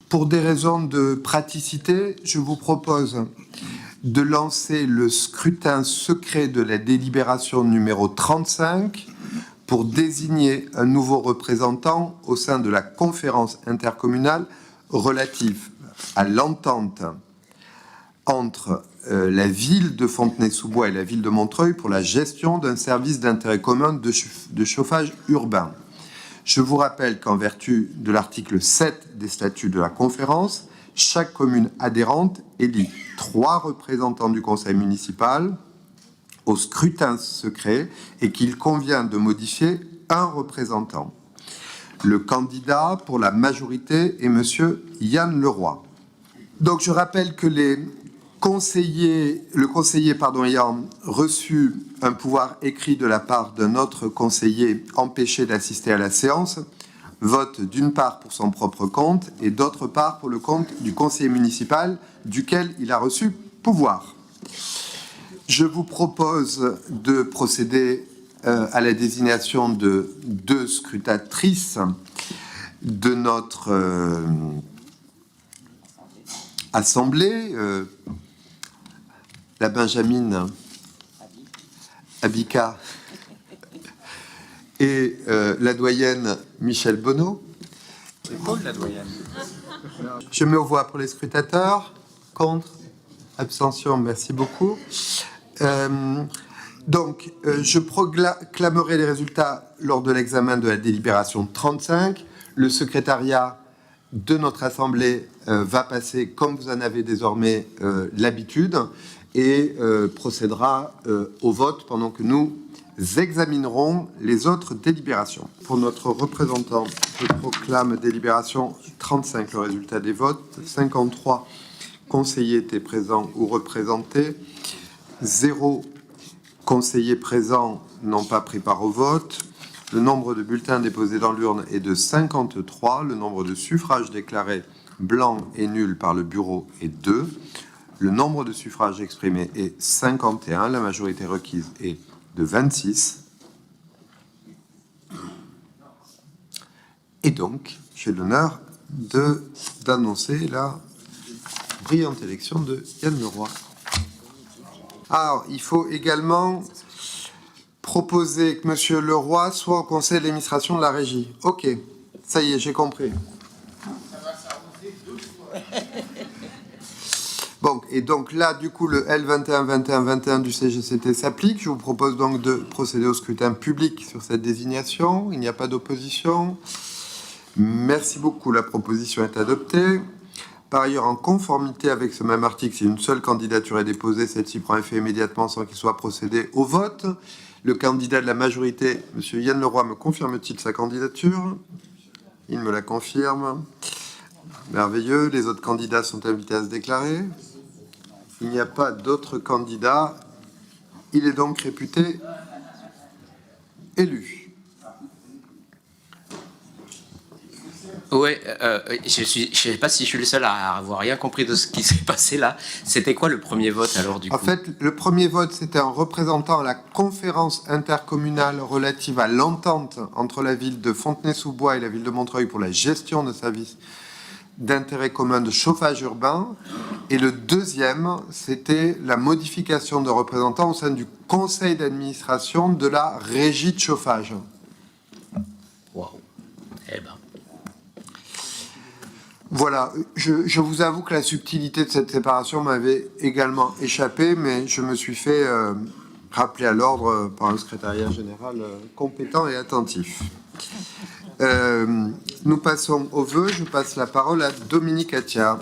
Pour des raisons de praticité, je vous propose de lancer le scrutin secret de la délibération numéro 35 pour désigner un nouveau représentant au sein de la conférence intercommunale relative à l'entente entre la ville de Fontenay-sous-Bois et la ville de Montreuil pour la gestion d'un service d'intérêt commun de chauffage urbain. Je vous rappelle qu'en vertu de l'article 7 des statuts de la conférence, chaque commune adhérente élit 3 représentants du conseil municipal au scrutin secret et qu'il convient de modifier un représentant. Le candidat pour la majorité est monsieur Yann Leroy. Donc je rappelle que le conseiller ayant reçu un pouvoir écrit de la part d'un autre conseiller empêché d'assister à la séance vote d'une part pour son propre compte et d'autre part pour le compte du conseiller municipal duquel il a reçu pouvoir. Je vous propose de procéder à la désignation de 2 scrutatrices de notre assemblée, la Benjamine Abika et la doyenne Michel Bonneau. C'est cool, la doyenne. Je mets aux voix pour les scrutateurs. Contre, abstention, merci beaucoup. Donc, je proclamerai les résultats lors de l'examen de la délibération 35. Le secrétariat de notre assemblée va passer, comme vous en avez désormais l'habitude, et procédera au vote pendant que nous examinerons les autres délibérations. Pour notre représentant, je proclame délibération 35 le résultat des votes. 53 conseillers étaient présents ou représentés. 0 conseillers présents n'ont pas pris part au vote. Le nombre de bulletins déposés dans l'urne est de 53. Le nombre de suffrages déclarés blancs et nuls par le bureau est 2. Le nombre de suffrages exprimés est 51. La majorité requise est de 26. Et donc, j'ai l'honneur d'annoncer la brillante élection de Yann Leroy. Alors, il faut également proposer que Monsieur Leroy soit au conseil d'administration de la régie. Ok, ça y est, j'ai compris. Bon, et donc là, du coup, le L21-21-21 du CGCT s'applique. Je vous propose donc de procéder au scrutin public sur cette désignation. Il n'y a pas d'opposition. Merci beaucoup, la proposition est adoptée. Par ailleurs, en conformité avec ce même article, si une seule candidature est déposée, celle-ci prend effet immédiatement sans qu'il soit procédé au vote. Le candidat de la majorité, M. Yann Leroy, me confirme-t-il sa candidature? Il me la confirme. Merveilleux. Les autres candidats sont invités à se déclarer. Il n'y a pas d'autres candidats. Il est donc réputé élu. Oui, je sais pas si je suis le seul à avoir rien compris de ce qui s'est passé là. C'était quoi le premier vote alors du coup? En fait, le premier vote, c'était un représentant à la conférence intercommunale relative à l'entente entre la ville de Fontenay-sous-Bois et la ville de Montreuil pour la gestion de services d'intérêt commun de chauffage urbain. Et le deuxième, c'était la modification de représentants au sein du conseil d'administration de la régie de chauffage. Waouh. Eh ben. Voilà, je vous avoue que la subtilité de cette séparation m'avait également échappé, mais je me suis fait rappeler à l'ordre par un secrétariat général compétent et attentif. Nous passons au vœu. Je passe la parole à Dominique Attia.